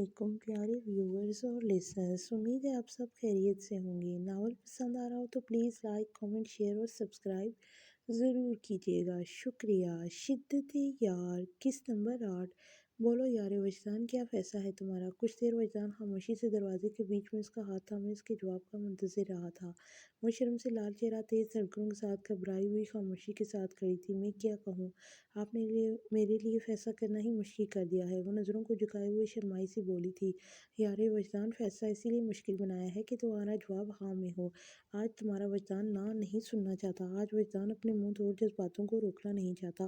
علیکم پیارے ویورز اور لسنرس، امید ہے آپ سب خیریت سے ہوں گے۔ ناول پسند آ رہا ہو تو پلیز لائک، کامنٹ، شیئر اور سبسکرائب ضرور کیجیے گا، شکریہ۔ شدت یار قسط نمبر 8۔ بولو یار وجدان، کیا فیصلہ ہے تمہارا؟ کچھ دیر وجدان خاموشی سے دروازے کے بیچ میں اس کا ہاتھ تھامے اس کے جواب کا منتظر رہا تھا۔ وہ شرم سے لال چہرہ، تیز دھڑکنوں کے ساتھ گھبرائی ہوئی خاموشی کے ساتھ کھڑی تھی۔ میں کیا کہوں؟ آپ نے میرے لیے فیصلہ کرنا ہی مشکل کر دیا ہے، وہ نظروں کو جھکائے ہوئے شرمائی سی بولی تھی۔ یار وجدان، فیصلہ اسی لیے مشکل بنایا ہے کہ تمہارا جواب ہاں میں ہو۔ آج تمہارا وجدان نہ نہیں سننا چاہتا، آج وجدان اپنے منہ توڑ جذباتوں کو روکنا نہیں چاہتا۔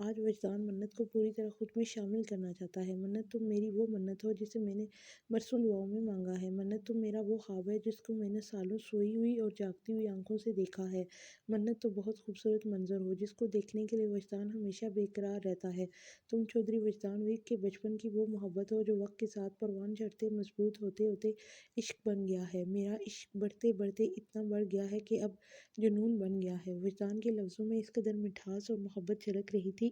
آج وجدان منت کو پوری طرح خود میں شامل کرنا چاہتا ہے۔ منت، تم میری وہ منت ہو جسے میں نے برسوں دعاؤں میں مانگا ہے۔ منت، تم میرا وہ خواب ہے جس کو میں نے سالوں سوئی ہوئی اور جاگتی ہوئی آنکھوں سے دیکھا ہے۔ منت، تو بہت خوبصورت منظر ہو جس کو دیکھنے کے لیے وجدان ہمیشہ بے قرار رہتا ہے۔ تم چودھری وجدان ویر کے بچپن کی وہ محبت ہو جو وقت کے ساتھ پروان چڑھتے مضبوط ہوتے ہوتے عشق بن گیا ہے۔ میرا عشق بڑھتے بڑھتے اتنا بڑھ گیا ہے کہ اب جنون بن گیا ہے۔ وجدان کے لفظوں میں اس قدر مٹھاس اور محبت جھلک رہی تھی۔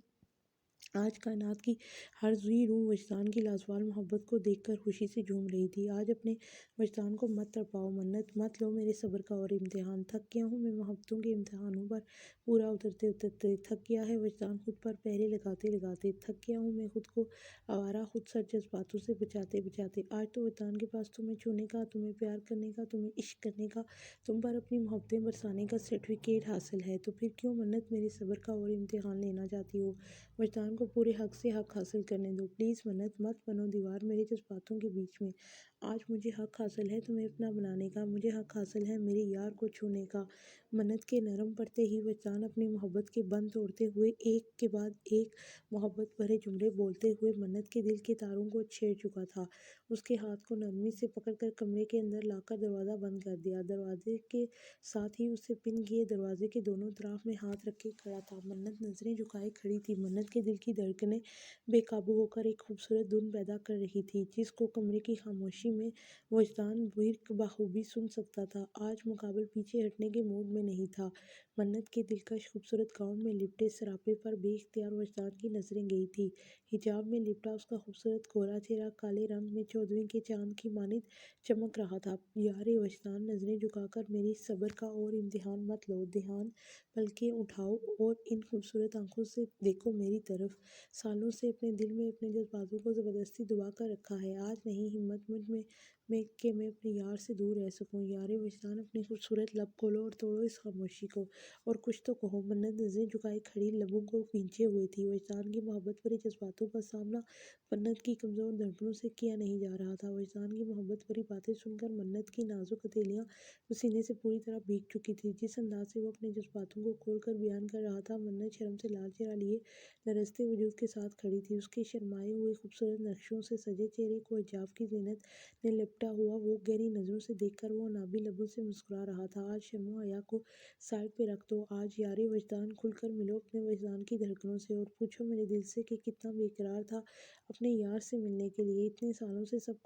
آج کائنات کی ہر زی روح وجدان کی لازوال محبت کو دیکھ کر خوشی سے جھوم رہی تھی۔ آج اپنے وجدان کو مت تڑپاؤ منت، مت لو میرے صبر کا اور امتحان۔ تھک گیا ہوں میں محبتوں کے امتحانوں پر پورا اترتے اترتے، تھک گیا ہے وجدان خود پر پہرے لگاتے لگاتے، تھک گیا ہوں میں خود کو آوارہ خود سر جذباتوں سے بچاتے بچاتے۔ آج تو وجدان کے پاس تمہیں چھونے کا، تمہیں پیار کرنے کا، تمہیں عشق کرنے کا، تم پر اپنی محبتیں برسانے کا سرٹیفکیٹ حاصل ہے۔ تو پھر کیوں منت میرے صبر کا اور امتحان لینا چاہتی ہو؟ وجدان کو پورے حق سے حق حاصل کرنے دو پلیز منت، مت بنو دیوار میرے جذباتوں کے بیچ میں۔ آج مجھے حق حاصل ہے تمہیں اپنا بنانے کا، مجھے حق حاصل ہے میرے یار کو چھونے کا۔ منت کے نرم پڑتے ہی وجدان اپنی محبت کے بند توڑتے ہوئے ایک کے بعد ایک محبت بھرے جملے بولتے ہوئے منت کے دل کے تاروں کو چھیڑ چکا تھا۔ اس کے ہاتھ کو نرمی سے پکڑ کر کمرے کے اندر لا کر دروازہ بند کر دیا۔ دروازے کے ساتھ ہی اسے پن کیے دروازے کے دونوں طرف میں ہاتھ رکھے کھڑا تھا۔ منت نظریں جھکائے کھڑی تھی۔ منت کے دل کی دھڑکنیں بے قابو ہو کر ایک خوبصورت دھن پیدا کر رہی تھی جس کو کمرے کی خاموشی میں وجدان ویر بخوبی سن سکتا تھا۔ آج مقابل پیچھے ہٹنے کے موڈ میں نہیں تھا۔ منت کے دلکش خوبصورت گاؤن میں لپٹے سراپے پر بے اختیار وجدان کی نظریں گئی تھی۔ حجاب میں لپٹا اس کا خوبصورت گورا چہرہ کالے رنگ میں 14ویں کے چاند کی مانند چمک رہا تھا۔ یار وجدان، نظریں جھکا کر میری صبر کا اور امتحان مت لو، دھیان پلکیں اٹھاؤ اور ان خوبصورت آنکھوں سے دیکھو میری طرف۔ سالوں سے اپنے دل میں اپنے جذباتوں کو زبردستی دبا کر رکھا ہے، آج نہیں ہمت مجھ میں کہ میں اپنے یار سے دور رہ سکوں۔ یار وجدان، اپنے خوبصورت لب کھولو اور توڑو اس خاموشی کو اور کچھ تو کہو۔ منت نظریں جھکائے کھڑی لبوں کو کھینچے ہوئے تھی۔ وجدان کی محبت بھری جذباتوں کا سامنا منت کی کمزور دھڑکنوں سے کیا نہیں جا رہا تھا۔ وجدان کی محبت بھری باتیں سن کر منت کی نازک ہتھیلیاں پسینے سے پوری طرح بھیگ چکی تھی۔ جس انداز سے وہ اپنے جذباتوں کو کھول کر بیان کر رہا تھا، منت شرم سے لال چہرہ لیے لرزتے وجود کے ساتھ کھڑی تھی۔ اس کے شرمائے ہوئے خوبصورت نقشوں سے سجے چہرے کو حجاب کی زینت نے لپٹا ہوا وہ گہری نظروں سے دیکھ کر وہ نابی لبوں سے مسکرا رہا تھا۔ آج شرم و حیا کو سائڈ پہ رکھ دو۔ آج یار وجدان، کھل کر ملو اپنے وجدان کی دھڑکنوں سے اور پوچھو میرے دل سے کہ کتنا بے قرار تھا اپنے یار سے ملنے کے لیے۔ اتنے سالوں سے سب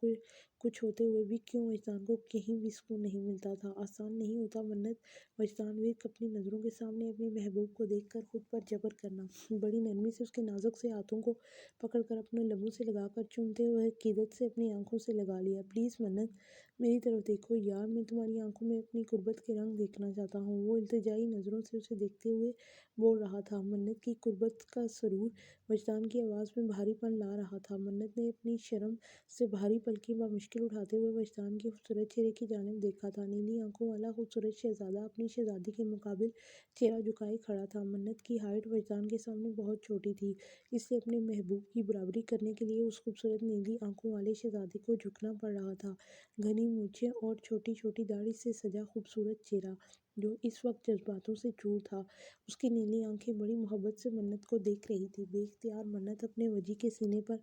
کچھ ہوتے ہوئے بھی کیوں وجدان کو کہیں بھی سکون نہیں ملتا تھا؟ آسان نہیں ہوتا منت، وجدان ویر اپنی نظروں کے سامنے اپنے محبوب کو دیکھ کر خود پر جبر کرنا۔ بڑی نرمی سے اس کے نازک سے ہاتھوں کو پکڑ کر اپنے لبوں سے لگا کر چومتے ہوئے عقیدت سے اپنی آنکھوں سے لگا لیا۔ پلیز منت، میری طرف دیکھو یار، میں تمہاری آنکھوں میں اپنی قربت کے رنگ دیکھنا چاہتا ہوں۔ وہ التجائی نظروں سے اسے دیکھتے ہوئے بول رہا تھا۔ منت کی قربت کا سرور وجدان کی آواز میں بھاری پن لا رہا تھا۔ منت نے اپنی شرم سے بھاری پلکیں بمشکل اٹھاتے ہوئے وجدان کے خوبصورت چہرے کی جانب دیکھا تھا۔ نیلی آنکھوں والا خوبصورت شہزادہ اپنی شہزادی کے مقابل چہرہ جھکائے کھڑا تھا۔ منت کی ہائٹ وجدان کے سامنے بہت چھوٹی تھی، اس لیے اپنے محبوب کی برابری کرنے کے لیے اس خوبصورت نیلی آنکھوں والے شہزادے کو جھکنا پڑ رہا تھا۔ گھنی مونچھیں اور چھوٹی چھوٹی داڑھی سے سجا خوبصورت چہرہ جو اس وقت جذباتوں سے چور تھا، اس کی نیلی آنکھیں بڑی محبت سے منت کو دیکھ رہی تھی۔ بے اختیار منت اپنے وجی کے سینے پر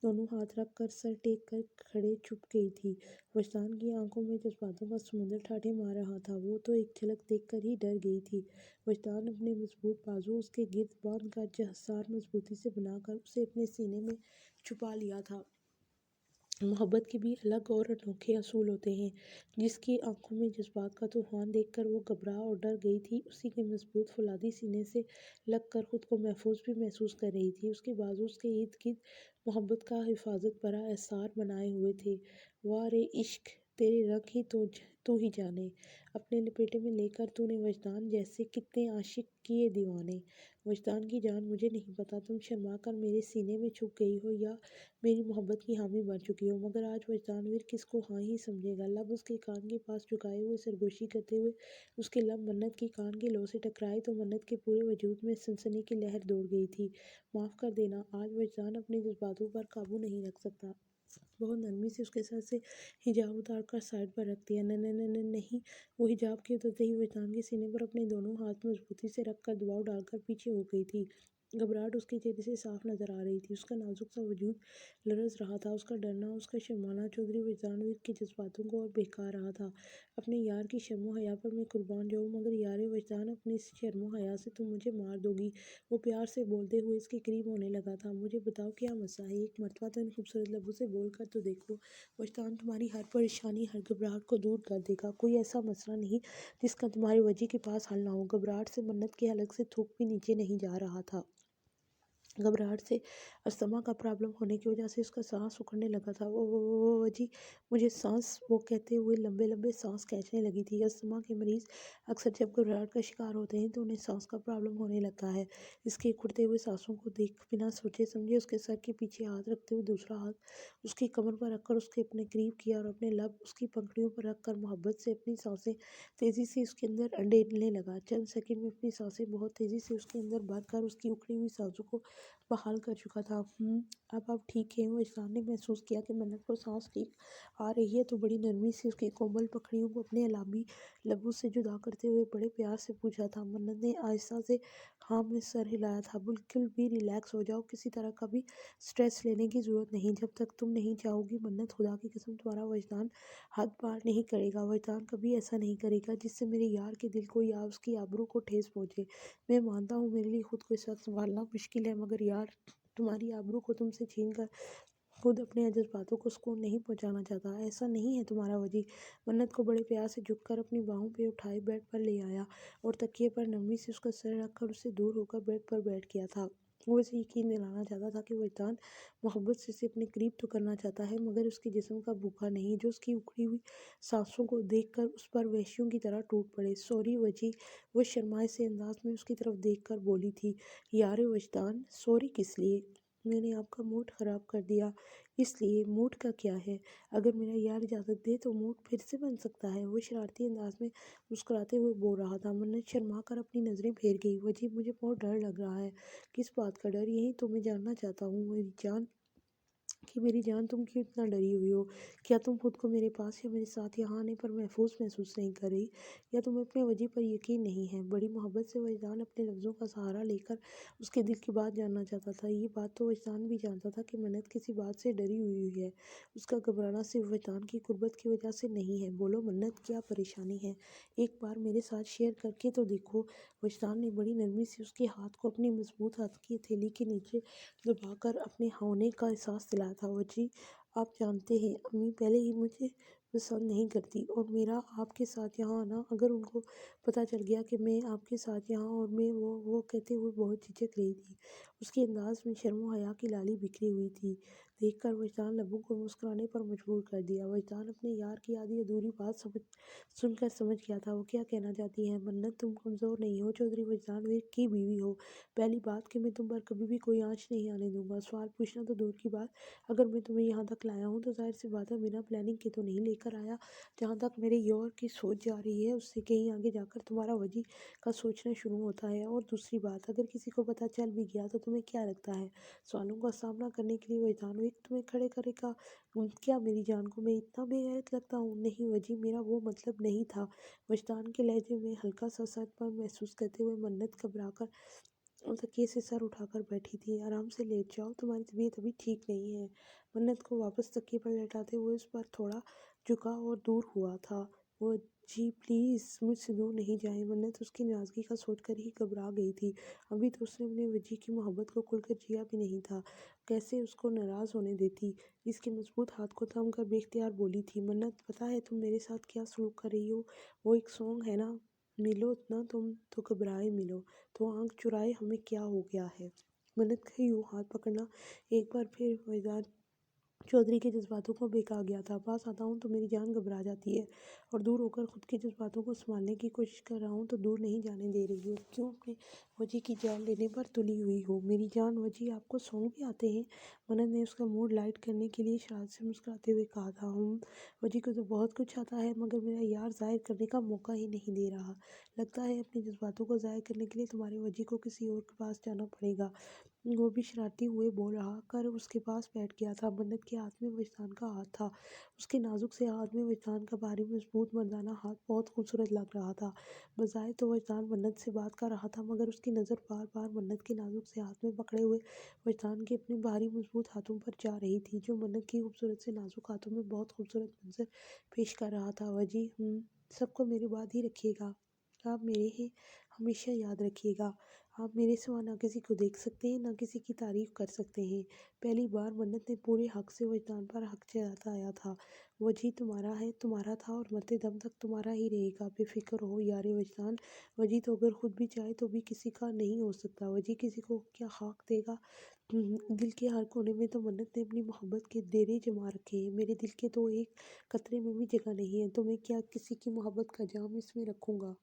دونوں ہاتھ رکھ کر سر ٹیک کر کھڑے چھپ گئی تھی۔ وجدان کی آنکھوں میں جذباتوں کا سمندر ٹھاٹھے مار رہا تھا۔ وہ تو ایک جھلک دیکھ کر ہی ڈر گئی تھی۔ وجدان اپنے مضبوط بازو اس کے گرد باندھ کر حساس مضبوطی سے بنا کر اسے اپنے سینے میں چھپا لیا تھا۔ محبت کے بھی الگ اور انوکھے اصول ہوتے ہیں۔ جس کی آنکھوں میں جذبات کا طوفان دیکھ کر وہ گھبرا اور ڈر گئی تھی، اسی کے مضبوط فولادی سینے سے لگ کر خود کو محفوظ بھی محسوس کر رہی تھی۔ اس کے بازو اس کے ارد گرد محبت کا حفاظت برا احسار بنائے ہوئے تھے۔ واہ رے عشق، تیرے رنگ ہی تو ہی جانے، اپنے لپیٹے میں لے کر تو نے وجدان جیسے کتنے عاشق کیے دیوانے۔ وجدان کی جان مجھے نہیں پتا تم شرما کر میرے سینے میں چھپ گئی ہو یا میری محبت کی حامی بن چکی ہو، مگر آج وجدان ویر کس کو ہاں ہی سمجھے گا۔ لب اس کے کان کے پاس جھکائے ہوئے سرگوشی کرتے ہوئے اس کے لب منت کی کان کی لو سے ٹکرائے تو منت کے پورے وجود میں سنسنی کی لہر دوڑ گئی تھی۔ معاف کر دینا، آج وجدان اپنے جذباتوں پر قابو نہیں رکھ سکتا۔ بہت نرمی سے اس کے سر سے حجاب اتار کر سائڈ پر رکھ دیا۔ نہیں، وہ حجاب کے اترتے ہی وجدان کے سینے پر اپنے دونوں ہاتھ مضبوطی سے رکھ کر دباؤ ڈال کر پیچھے ہو گئی تھی۔ گھبراہٹ اس کے چہرے سے صاف نظر آ رہی تھی، اس کا نازک سا وجود لرز رہا تھا، اس کا ڈرنا، اس کا شرمانا چودھری وجدان ویر کے جذباتوں کو اور بہکا رہا تھا۔ اپنے یار کی شرم و حیا پر میں قربان جاؤں، مگر یار وجدان اپنی اس شرم و حیا سے تم مجھے مار دو گی۔ وہ پیار سے بولتے ہوئے اس کے قریب ہونے لگا تھا۔ مجھے بتاؤ کیا مسئلہ ہے، ایک مرتبہ تو ان خوبصورت لبوں سے بول کر تو دیکھو، وجدان تمہاری ہر پریشانی، ہر گھبراہٹ کو دور کر دے گا۔ کوئی ایسا مسئلہ نہیں جس کا تمہاری وجہ کے پاس حل نہ ہو۔ گھبراہٹ سے منت کے حلق سے تھوک بھی نیچے نہیں جا رہا تھا۔ گھبراہٹ سے استھما کا پرابلم ہونے کی وجہ سے اس کا سانس اکھڑنے لگا تھا۔ وجی مجھے سانس، وہ کہتے ہوئے لمبے لمبے سانس کھینچنے لگی تھی۔ استھما کے مریض اکثر جب گھبراہٹ کا شکار ہوتے ہیں تو انہیں سانس کا پرابلم ہونے لگتا ہے۔ اس کے اکھڑتے ہوئے سانسوں کو دیکھ بنا سوچے سمجھے اس کے سر کے پیچھے ہاتھ رکھتے ہوئے دوسرا ہاتھ اس کی کمر پر رکھ کر اس کے اپنے قریب کیا اور اپنے لب اس کی پنکھڑیوں پر رکھ کر محبت سے اپنی سانسیں تیزی سے اس کے اندر انڈیلنے لگا۔ چند سیکنڈ میں اپنی سانسیں بہت تیزی سے اس کے اندر بھر کر اس کی اکھڑی ہوئی سانسوں کو بحال کر چکا تھا۔ اب آپ ٹھیک ہیں؟ وجدان نے محسوس کیا کہ منت کو سانس ٹھیک آ رہی ہے تو بڑی نرمی سے اس کی کومل پکڑیوں کو اپنے علامتی لبوں سے جدا کرتے ہوئے بڑے پیار سے پوچھا تھا۔ منت نے آہستہ سے ہاں میں سر ہلایا تھا۔ بالکل بھی ریلیکس ہو جاؤ، کسی طرح کا بھی سٹریس لینے کی ضرورت نہیں، جب تک تم نہیں چاہو گی۔ منت خدا کی قسم تمہارا وجدان حد پار نہیں کرے گا، وجدان کبھی ایسا نہیں کرے گا جس سے میرے یار کے دل کو یا اس کی آبرو کو ٹھیس پہنچے۔ میں مانتا ہوں میرے لیے خود کو اس وقت سنبھالنا مشکل ہے، مگر یار تمہاری آبرو کو تم سے چھین کر خود اپنے جذباتوں کو سکون نہیں پہنچانا چاہتا۔ ایسا نہیں ہے تمہارا وجی۔ منت کو بڑے پیار سے جھک کر اپنی باہوں پہ اٹھائے بیڈ پر لے آیا اور تکیے پر نرمی سے اس کا سر رکھ کر اس سے دور ہو کر بیڈ پر بیٹھ گیا تھا۔ وہ اسے یقین دلانا چاہتا تھا کہ وجدان محبت سے اسے اپنے قریب تو کرنا چاہتا ہے، مگر اس کے جسم کا بھوکا نہیں جو اس کی اکھڑی ہوئی سانسوں کو دیکھ کر اس پر وحشیوں کی طرح ٹوٹ پڑے۔ سوری وجی، وہ شرمائے سے انداز میں اس کی طرف دیکھ کر بولی تھی۔ یار وجدان، سوری کس لیے؟ میں نے آپ کا موڈ خراب کر دیا۔ اس لیے؟ موڈ کا کیا ہے؟ اگر میرا یار اجازت دے تو موڈ پھر سے بن سکتا ہے، وہ شرارتی انداز میں مسکراتے ہوئے بول رہا تھا۔ منت شرما کر اپنی نظریں پھیر گئی۔ وجی مجھے بہت ڈر لگ رہا ہے۔ کس بات کا ڈر؟ یہی تو میں جاننا چاہتا ہوں میری جان تم کیوں اتنا ڈری ہوئی ہو؟ کیا تم خود کو میرے پاس یا میرے ساتھ یہاں آنے پر محسوس نہیں کر رہی، یا تمہیں اپنے وجی پر یقین نہیں ہے؟ بڑی محبت سے وجدان اپنے لفظوں کا سہارا لے کر اس کے دل کی بات جاننا چاہتا تھا۔ یہ بات تو وجدان بھی جانتا تھا کہ منت کسی بات سے ڈری ہوئی ہے، اس کا گھبرانا صرف وجدان کی قربت کی وجہ سے نہیں ہے۔ بولو منت، کیا پریشانی ہے؟ ایک بار میرے ساتھ شیئر کر کے تو دیکھو۔ وجدان نے بڑی نرمی سے اس کے ہاتھ کو اپنی مضبوط ہاتھ کی ہتھیلی کے نیچے دبا کر اپنے ہونے کا احساس دلایا تھا۔ وجی آپ جانتے ہیں امی پہلے ہی مجھے پسند نہیں کرتی، اور میرا آپ کے ساتھ یہاں آنا، اگر ان کو پتہ چل گیا کہ میں آپ کے ساتھ یہاں، اور میں وہ کہتے ہوئے بہت جھجک رہی تھی، اس کے انداز میں شرم و حیا کی لالی بکھری ہوئی تھی، دیکھ کر وجدان لبوں کو مسکرانے پر مجبور کر دیا۔ وجدان اپنے یار کی آدھی ادھوری بات سن کر سمجھ گیا تھا وہ کیا کہنا چاہتی ہے۔ منت تم کمزور نہیں ہو، چودھری وجدان ویر کی بیوی ہو، پہلی بات کہ میں تم پر کبھی بھی کوئی آنچ نہیں آنے دوں گا۔ سوال پوچھنا تو دور کی بات، اگر میں تمہیں یہاں تک لایا ہوں تو ظاہر سی بات ہے بنا پلاننگ کے تو نہیں لے کر آیا۔ جہاں تک میرے یار کی سوچ جا رہی ہے اس سے کہیں آگے جا کر تمہارا وجی کا سوچنا شروع ہوتا ہے۔ اور دوسری بات، اگر کسی کو پتہ چل بھی گیا تو تمہیں کیا لگتا ہے سوالوں کا سامنا کرنے کے لیے وجدان ویر تمہیں کھڑے کرے گا؟ کیا میری جان کو میں اتنا بے غیرت لگتا ہوں؟ نہیں وجی، میرا وہ مطلب نہیں تھا۔ وجدان کے لہجے میں ہلکا سا صدمہ محسوس کرتے ہوئے منت گھبرا کر تکیے سے سر اٹھا کر بیٹھی تھی۔ آرام سے لیٹ جاؤ، تمہاری طبیعت ابھی ٹھیک نہیں ہے۔ منت کو واپس تکیے پر لیٹاتے ہوئے اس پر تھوڑا جھکا اور دور ہوا تھا۔ وہ جی پلیز مجھ سے دور نہیں جائیں۔ منت اس کی ناراضگی کا سوچ کر ہی گھبرا گئی تھی۔ ابھی تو اس نے اپنے وجی کی محبت کو کھل کر جیا بھی نہیں تھا، کیسے اس کو ناراض ہونے دیتی؟ اس کے مضبوط ہاتھ کو تھام کر بے اختیار بولی تھی۔ منت پتہ ہے تم میرے ساتھ کیا سلوک کر رہی ہو؟ وہ ایک سانگ ہے نا، ملو نا تم تو گھبرائے ملو تو آنکھ چرائے ہمیں کیا ہو گیا ہے۔ منت کا یوں ہاتھ پکڑنا ایک بار پھر وجدان چودھری کے جذباتوں کو بہکا گیا تھا۔ پاس آتا ہوں تو میری جان گھبرا جاتی ہے اور دور ہو کر خود کے جذباتوں کو سنبھالنے کی کوشش کر رہا ہوں تو دور نہیں جانے دے رہی ہوں۔ کیوں اپنے وجی کی جان لینے پر تلی ہوئی ہو؟ میری جان وجی، آپ کو سونگ بھی آتے ہیں؟ منت نے اس کا موڈ لائٹ کرنے کے لیے شرارت سے مسکراتے ہوئے کہا تھا۔ وجی کو تو بہت کچھ آتا ہے، مگر میرا یار ظاہر کرنے کا موقع ہی نہیں دے رہا۔ لگتا ہے اپنے جذباتوں کو ظاہر کرنے کے لیے تمہارے وجی کو کسی اور کے پاس جانا پڑے گا۔ وہ بھی شرارتی ہوئے بول رہا کر اس کے پاس بیٹھ گیا تھا۔ منت کے ہاتھ میں وجدان کا ہاتھ تھا۔ اس کے نازک سے ہاتھ میں وجدان کا بھاری مضبوط مردانہ ہاتھ بہت خوبصورت لگ رہا تھا۔ بظاہر تو وجدان منت سے بات کر رہا تھا، مگر اس کی نظر بار بار منت کے نازک سے ہاتھ میں پکڑے ہوئے وجدان کے اپنے بھاری مضبوط ہاتھوں پر جا رہی تھی، جو منت کی خوبصورت سے نازک ہاتھوں میں بہت خوبصورت منظر پیش کر رہا تھا۔ وجی، سب کو میرے بعد ہی رکھیے گا، آپ میرے ہیں، ہمیشہ یاد رکھیے گا۔ آپ میرے سوا نہ کسی کو دیکھ سکتے ہیں، نہ کسی کی تعریف کر سکتے ہیں۔ پہلی بار منت نے پورے حق سے وجدان پر حق جتایا تھا۔ وجی تمہارا ہے، تمہارا تھا اور مرتے دم تک تمہارا ہی رہے گا۔ بے فکر ہو یار وجدان۔ وجی تو اگر خود بھی چاہے تو بھی کسی کا نہیں ہو سکتا۔ وجی کسی کو کیا حق دے گا؟ دل کے ہر کونے میں تو منت نے اپنی محبت کے ڈیرے جما رکھے ہیں۔ میرے دل کے تو ایک قطرے میں بھی جگہ نہیں ہے، تو میں کیا کسی کی محبت کا جام اس میں رکھوں گا؟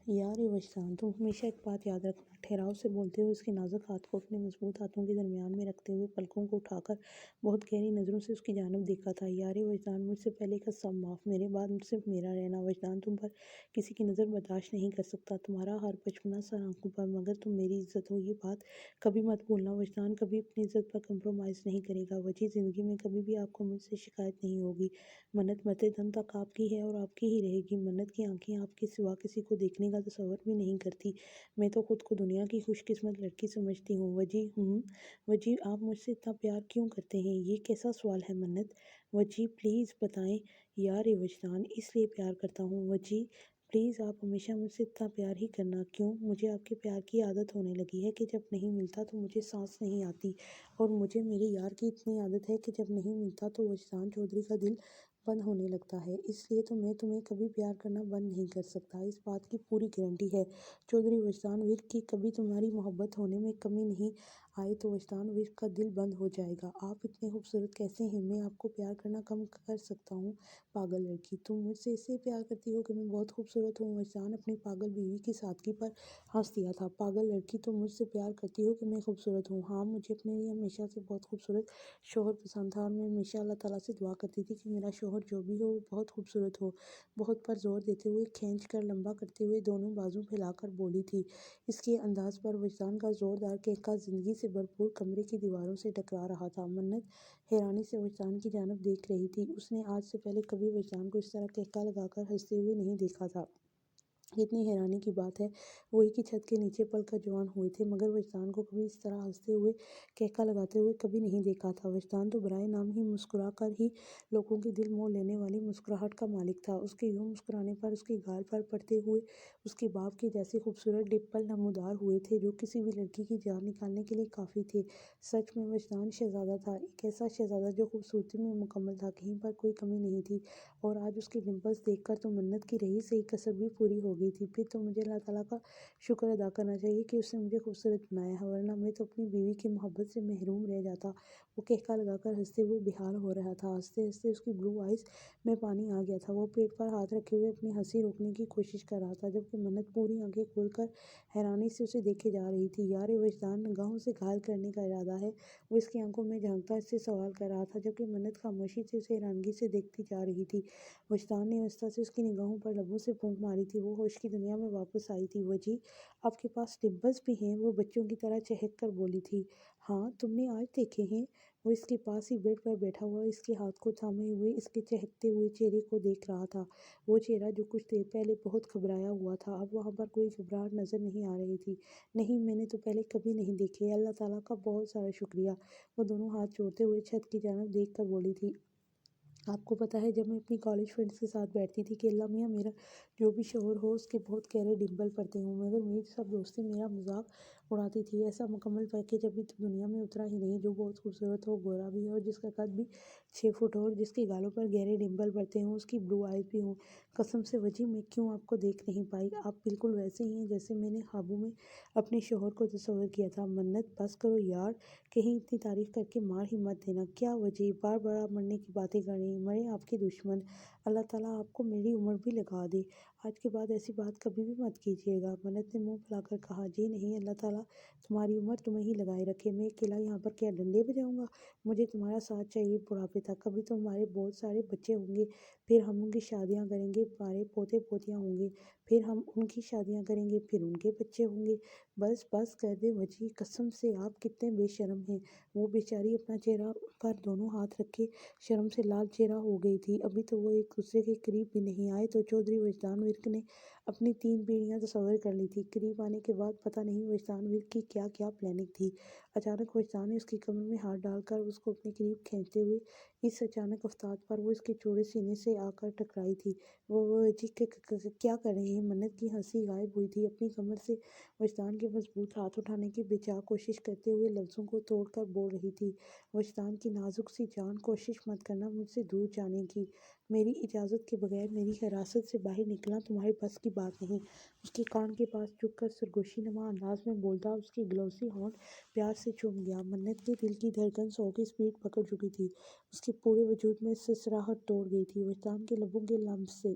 یار وجدان، تم ہمیشہ ایک بات یاد رکھنا۔ ٹھہراؤ سے بولتے ہوئے اس کے نازک ہاتھ کو اپنے مضبوط ہاتھوں کے درمیان میں رکھتے ہوئے پلکوں کو اٹھا کر بہت گہری نظروں سے اس کی جانب دیکھا تھا۔ یار وجدان، مجھ سے پہلے کا سب معاف، میرے بعد صرف میرا رہنا۔ وجدان تم پر کسی کی نظر برداشت نہیں کر سکتا، تمہارا ہر بچپنا سر آنکھوں پر، مگر تم میری عزت ہو، یہ بات کبھی مت بھولنا۔ وجدان کبھی اپنی عزت پر کمپرومائز نہیں کرے گا۔ وجی، زندگی میں کبھی بھی آپ کو مجھ سے شکایت نہیں ہوگی۔ منت مرتے دم تک آپ کی ہے اور آپ کی ہی رہے گی۔ منت کی آنکھیں آپ کے سوا کسی کو دیکھنے کا تصور بھی نہیں کرتی۔ میں تو خود کو دنیا کی خوش قسمت لڑکی سمجھتی ہوں۔ وجی، وجی، آپ مجھ سے اتنا پیار کیوں کرتے ہیں؟ یہ کیسا سوال ہے منت؟ وجی، پلیز بتائیں۔ یار وجدان، اس لیے پیار کرتا ہوں۔ وجی، پلیز آپ ہمیشہ مجھ سے اتنا پیار ہی کرنا۔ کیوں؟ مجھے آپ کے پیار کی عادت ہونے لگی ہے کہ جب نہیں ملتا تو مجھے سانس نہیں آتی، اور مجھے میرے یار کی اتنی عادت ہے کہ جب نہیں ملتا تو وجدان چودھری کا دل بند ہونے لگتا ہے۔ اس لیے تو میں تمہیں کبھی پیار کرنا بند نہیں کر سکتا، اس بات کی پوری گارنٹی ہے۔ چودھری وجدان ور کی کبھی تمہاری محبت ہونے میں کمی نہیں آئے تو وجدان ور کا دل بند ہو جائے گا۔ آپ اتنے خوبصورت کیسے ہیں؟ میں آپ کو پیار کرنا کم کر سکتا ہوں؟ پاگل لڑکی، تم مجھ سے اس لیے پیار کرتی ہو کہ میں بہت خوبصورت ہوں؟ وجدان اپنی پاگل بیوی کی سادگی پر ہنس دیا تھا۔ پاگل لڑکی، تم مجھ سے پیار کرتی ہو کہ میں خوبصورت ہوں؟ ہاں، مجھے اپنے لیے ہمیشہ سے بہت خوبصورت شوہر پسند تھا، اور میں ہمیشہ اللہ تعالیٰ سے دعا کرتی تھی کہ میرا شوہر جو بھی ہو وہ بہت خوبصورت ہو۔ بہت پر زور دیتے ہوئے، کھینچ کر لمبا کرتے ہوئے دونوں بازو پھیلا کر بولی تھی۔ اس کے انداز پر وجدان کا زوردار قہقہا زندگی سے بھرپور کمرے کی دیواروں سے ٹکرا رہا تھا۔ منت حیرانی سے وجدان کی جانب دیکھ رہی تھی۔ اس نے آج سے پہلے کبھی وجدان کو اس طرح قہقہا لگا کر ہنستے ہوئے نہیں دیکھا تھا۔ اتنی حیرانی کی بات ہے، وہی کی چھت کے نیچے پل کر جوان ہوئے تھے، مگر وجدان کو کبھی اس طرح ہنستے ہوئے، قہقہا لگاتے ہوئے کبھی نہیں دیکھا تھا۔ وجدان تو برائے نام ہی مسکرا کر ہی لوگوں کے دل موہ لینے والی مسکراہٹ کا مالک تھا۔ اس کے یوں مسکرانے پر اس کے گال پر پڑتے ہوئے اس کے باپ کے جیسے خوبصورت ڈمپل نمودار ہوئے تھے، جو کسی بھی لڑکی کی جان نکالنے کے لیے کافی تھے۔ سچ میں وجدان شہزادہ تھا، ایک ایسا شہزادہ جو خوبصورتی میں مکمل تھا، کہیں پر کوئی کمی نہیں تھی، اور آج اس کے ڈمپلز دیکھ کر تو منت کی رہی سہی کسر بھی پوری ہو گئی تھی۔ پھر تو مجھے اللہ تعالیٰ کا شکر ادا کرنا چاہیے کہ اس نے مجھے خوبصورت بنایا ہے، ورنہ میں تو اپنی بیوی کی محبت سے محروم رہ جاتا۔ وہ قہقہا لگا کر ہنستے ہوئے بےحال ہو رہا تھا۔ ہنستے ہنستے اس کی بلو آئیز میں پانی آ گیا تھا۔ وہ پیٹ پر ہاتھ رکھے ہوئے اپنی ہنسی روکنے کی کوشش کر رہا تھا، جبکہ منت پوری آنکھیں کھول کر حیرانی سے اسے دیکھے جا رہی تھی۔ یار وجدان، نگاہوں سے گھائل کرنے کا ارادہ ہے؟ وہ اس کی آنکھوں میں جھانکتا اس سے سوال کر رہا تھا، جبکہ منت خاموشی سے اسے حیرانگی سے دیکھتی جا رہی تھی۔ وجدان نے آہستہ سے اس کی نگاہوں پر لبوں سے پھونک ماری تھی۔ وہ ہوش کی دنیا میں واپس آئی تھی۔ وجی، آپ کے پاس ڈمپلز بھی ہیں؟ وہ بچوں کی طرح چہک کر بولی تھی۔ ہاں، تم نے آج دیکھے ہیں؟ وہ اس کے پاس ہی بیڈ پر بیٹھا ہوا اس کے ہاتھ کو تھامے ہوئے اس کے چہکتے ہوئے چہرے کو دیکھ رہا تھا۔ وہ چہرہ جو کچھ دیر پہلے بہت گھبرایا ہوا تھا، اب وہاں پر کوئی گھبراہٹ نظر نہیں آ رہی تھی۔ نہیں، میں نے تو پہلے کبھی نہیں دیکھے، اللہ تعالیٰ کا بہت سارا شکریہ۔ وہ دونوں ہاتھ جوڑتے ہوئے چھت کی جانب دیکھ کر بولی تھی۔ آپ کو پتہ ہے، جب میں اپنی کالج فرینڈز کے ساتھ بیٹھتی تھی کہ اللہ میاں میرا جو بھی شوہر ہو اس کے بہت گہرے ڈمپل پڑتے ہوں، مگر میری سب دوستیں میرا مذاق اڑاتی تھی۔ ایسا مکمل پیکیج ابھی تو دنیا میں اترا ہی نہیں جو بہت خوبصورت ہو، گورا بھی ہے اور جس کا قد بھی 6 فٹ ہو اور جس کے گالوں پر گہرے ڈمپل بڑھتے ہوں، اس کی بلو آئیز بھی ہوں۔ قسم سے وجی میں کیوں آپ کو دیکھ نہیں پائی؟ آپ بالکل ویسے ہی ہیں جیسے میں نے خوابوں میں اپنے شوہر کو تصور کیا تھا۔ منت بس کرو یار، کہیں اتنی تعریف کر کے مار ہی مت دینا۔ کیا وجہ بار بار آپ مرنے کی باتیں کر رہی ہیں؟ مرے آپ کے دشمن، اللہ تعالیٰ آپ کو میری عمر بھی لگا دے۔ آج کے بعد ایسی بات کبھی بھی مت کیجیے گا۔ منت نے منہ پھیلا کر کہا، جی نہیں، اللہ تعالیٰ تمہاری عمر تمہیں ہی لگائے رکھے۔ میں اکیلا یہاں پر کیا ڈنڈے بجاؤں گا؟ مجھے تمہارا ساتھ چاہیے بڑھاپے تک۔ کبھی تو ہمارے بہت سارے بچے ہوں گے، پھر ہم ان کی شادیاں کریں گے، ہمارے پوتے پوتیاں ہوں گے، پھر ہم ان کی شادیاں کریں گے، پھر ان کے بچے ہوں گے۔ بس بس کر دے وجی، قسم سے آپ کتنے بے شرم ہیں۔ وہ بیچاری اپنا چہرہ پر دونوں ہاتھ رکھ کے شرم سے لال چہرہ ہو گئی تھی۔ ابھی تو وہ ایک دوسرے کے قریب بھی نہیں آئے تو چودھری وجدان ورک نے اپنی 3 بیڑیاں تصور کر لی تھی۔ قریب آنے کے بعد پتہ نہیں وجدان ورک کی کیا کیا پلاننگ تھی۔ اچانک وجدان نے اس کی کمر میں ہاتھ ڈال کر اس کو اپنے قریب کھینچتے ہوئے اس اچانک افتاد پر وہ اس کے چوڑے سینے سے آ کر ٹکرائی تھی۔ وہ جی کیا کر رہے ہیں؟ منت کی ہنسی غائب ہوئی تھی، اپنی کمر سے وجدان کے مضبوط ہاتھ اٹھانے کی بے چاق کوشش کرتے ہوئے لفظوں کو توڑ کر بول رہی تھی، وجدان کی نازک سی جان، کوشش مت کرنا مجھ سے دور جانے کی۔ میری اجازت کے بغیر میری حراست سے باہر نکلنا تمہارے بس کی بات نہیں۔ اس کے کان کے پاس جھک کر سرگوشی نما انداز میں بولتا اس کے گلوسی ہونٹ پیار سے چوم گیا۔ منت کے دل کی دھڑکن 100 کی سپیڈ پکڑ چکی تھی، اس کے پورے وجود میں سسراہٹ توڑ گئی تھی۔ وجدان کے لبوں کے لمس سے،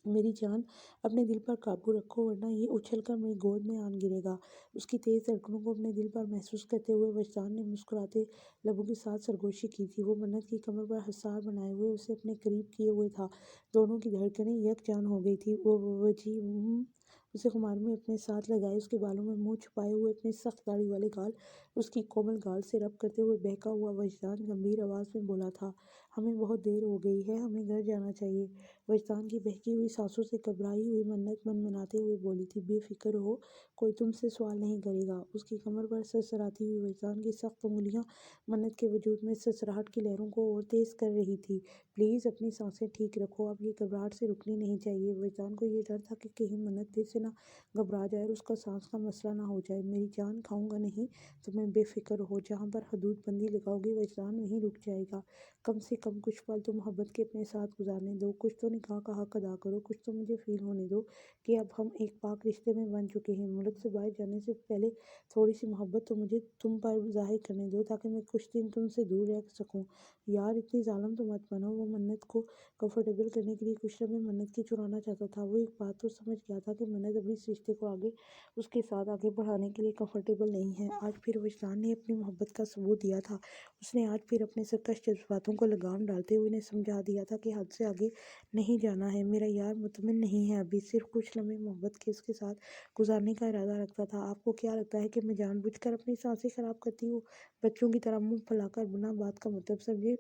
میری جان، اپنے دل پر قابو رکھو ورنہ یہ اچھل کر میری گود میں آن گرے گا۔ اس کی تیز دھڑکنوں کو اپنے دل پر محسوس کرتے ہوئے وجدان نے مسکراتے لبوں کے ساتھ سرگوشی کی تھی۔ وہ منت کی کمر پر حصار بنائے ہوئے اسے اپنے قریب کیے ہوئے تھا، دونوں کی دھڑکنیں یکجان ہو گئی تھیں۔ وجی اسے خمار میں اپنے ساتھ لگائے، اس کے بالوں میں منہ چھپائے ہوئے اپنے سخت داڑھی والے گال اس کی کومل گال سے رب کرتے ہوئے بہکا ہوا وجدان گمبھیر آواز میں بولا تھا، ہمیں بہت دیر ہو گئی ہے، ہمیں گھر جانا چاہیے۔ وجدان کی بہکی ہوئی سانسوں سے گھبرائی ہوئی منت منمناتے ہوئے بولی تھی، بے فکر ہو، کوئی تم سے سوال نہیں کرے گا۔ اس کی کمر پر سرسراتی ہوئی وجدان کی سخت انگلیاں منت کے وجود میں سرسراہٹ کی لہروں کو اور تیز کر رہی تھی۔ پلیز اپنی سانسیں ٹھیک رکھو، اب یہ گھبراہٹ سے رکنی نہیں چاہیے۔ وجدان کو یہ ڈر تھا کہ کہیں منت پھر سے نہ گھبرا جائے اور اس کا سانس کا مسئلہ نہ ہو جائے۔ میری جان، کھاؤں گا نہیں تمہیں، بے فکر ہو، جہاں پر حدود بندی لگاؤ گے وجدان وہیں رک جائے گا۔ کم سے کم کچھ پل تو محبت کے اپنے ساتھ گزارنے دو، کچھ تو نکاح کا حق ادا کرو، کچھ تو مجھے فیل ہونے دو کہ اب ہم ایک پاک رشتے میں بندھ چکے ہیں۔ ملک سے باہر جانے سے پہلے تھوڑی سی محبت تو مجھے تم پر ظاہر کرنے دو تاکہ میں کچھ دن تم سے دور رہ سکوں۔ یار اتنی ظالم تو مت بنو۔ وہ منت کو کمفرٹیبل کرنے کے لیے کچھ لمحے منت کی چرانا چاہتا تھا۔ وہ ایک بات تو سمجھ گیا تھا کہ منت ابھی اس رشتے کو اس کے ساتھ آگے بڑھانے کے لیے کمفرٹیبل نہیں ہے۔ آج پھر وجدان نے اپنی محبت کا ثبوت دیا تھا۔ اس نے آج پھر اپنے سرکش جذباتوں کو لگام ڈالتے ہوئے انہیں سمجھا دیا تھا کہ حد سے آگے نہیں جانا ہے۔ میرا یار مطمئن نہیں ہے ابھی، صرف کچھ لمحے محبت کے اس کے ساتھ گزارنے کا ارادہ رکھتا تھا۔ آپ کو کیا لگتا ہے کہ میں جان بوجھ کر اپنی سانسیں خراب کرتی ہوں؟ بچوں کی طرح منہ پھیلا کر بنا بات کا مطلب سمجھے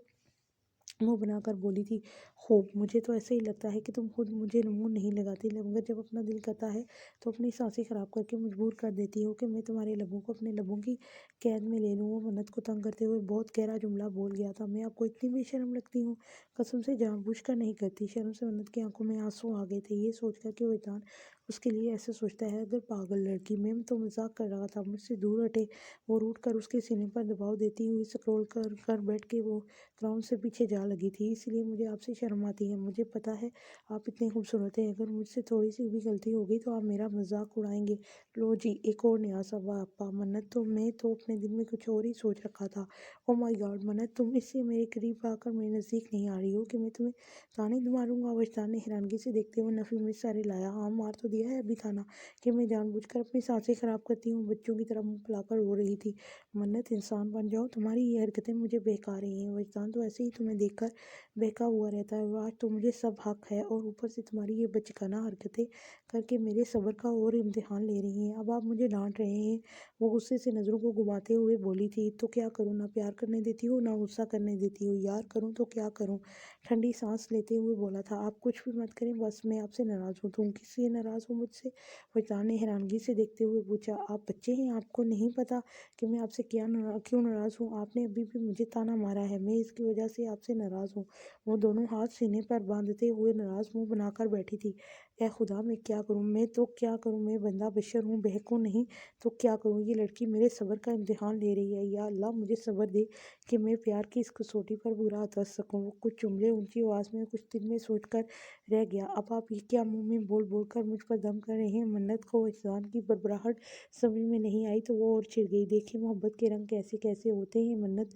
منہ بنا کر بولی تھی، خوب، مجھے تو ایسا ہی لگتا ہے کہ تم خود مجھے منہ نہیں لگاتی، مگر جب اپنا دل کرتا ہے تو اپنی سانسیں خراب کر کے مجبور کر دیتی ہو کہ میں تمہارے لبوں کو اپنے لبوں کی قید میں لے لوں۔ وہ منت کو تنگ کرتے ہوئے بہت گہرا جملہ بول گیا تھا، میں آپ کو اتنی بے شرم لگتی ہوں؟ قسم سے جان بوجھ کر نہیں کرتی۔ شرم سے منت کی آنکھوں میں آنسو آ گئے تھے، یہ سوچ کر کہ وجدان اس کے لیے ایسے سوچتا ہے، اگر پاگل لڑکی، میں تو مذاق کر رہا تھا، مجھ سے دور ہٹے۔ وہ روٹ کر اس کے سینے پر دباؤ دیتی ہوئی سکرول کر کر بیٹھ کے وہ گراؤنڈ سے پیچھے جا لگی تھی، اس لیے مجھے آپ سے شرم آتی ہے۔ مجھے پتہ ہے آپ اتنے خوبصورت ہیں، اگر مجھ سے تھوڑی سی بھی غلطی ہو گئی تو آپ میرا مذاق اڑائیں گے۔ لو جی، ایک اور نیا سبق۔ منت تو میں تو اپنے دل میں کچھ اور ہی سوچ رکھا تھا۔ او مائی گاڈ منت، تم اس سے میرے قریب آ کر میرے نزدیک نہیں آ رہی ہو کہ میں تمہیں تانے ماروں گا؟ وجدان نے حیرانگی سے دیکھتے ہوئے نفی میں سر ہلایا، ہاں مار تو دیا ہے ابھی تانا کہ میں جان بوجھ کر اپنی سانسیں خراب کرتی ہوں؟ بچوں کی طرح منہ پھیلا کر رو رہی تھی منت، انسان بن جاؤ، تمہاری یہ حرکتیں مجھے بہکا رہی ہیں۔ وجدان تو ایسے ہی تمہیں دیکھ کر بہکا ہوا رہتا ہے اور آج تو مجھے سب حق ہے، اور اوپر سے تمہاری یہ بچگانہ حرکتیں کر کے میرے صبر کا اور امتحان لے رہی ہیں۔ اب آپ مجھے ڈانٹ رہے ہیں؟ وہ غصے سے نظروں کو گھماتے ہوئے بولی تھی، تو کیا کروں؟ نہ پیار کرنے دیتی ہو، نہ غصہ کرنے دیتی ہو، یار کروں تو کیا کروں؟ ٹھنڈی سانس لیتے ہوئے بولا تھا، آپ کچھ بھی مت کریں، بس میں آپ سے ناراض ہوں۔ تم کس لیے ناراض ہو مجھ سے؟ وجدان نے حیرانگی سے دیکھتے ہوئے پوچھا، آپ بچے ہیں، آپ کو نہیں پتا کہ میں آپ سے کیوں ناراض ہوں؟ آپ نے ابھی بھی مجھے تانا مارا ہے، میں اس کی وجہ سے آپ سے ناراض ہوں۔ وہ دونوں ہاتھ سینے پر باندھتے ہوئے ناراض منہ بنا کر بیٹھی تھی۔ اے خدا میں کیا کروں، میں تو کیا کروں، میں بندہ بشر ہوں، بہکوں نہیں تو کیا کروں، یہ لڑکی میرے صبر کا امتحان لے رہی ہے، یا اللہ مجھے صبر دے کہ میں پیار کی اس کسوٹی پر برا اتر سکوں۔ وہ کچھ جملے اونچی آواز میں کچھ دل میں سوچ کر رہ گیا۔ اب آپ یہ کیا منہ میں بول بول کر مجھ پر دم کر رہے ہیں؟ منت کو وجدان کی بڑبڑاہٹ سمجھ میں نہیں آئی تو وہ اور چڑ گئی۔ دیکھیں محبت کے رنگ کیسے کیسے ہوتے ہیں۔ منت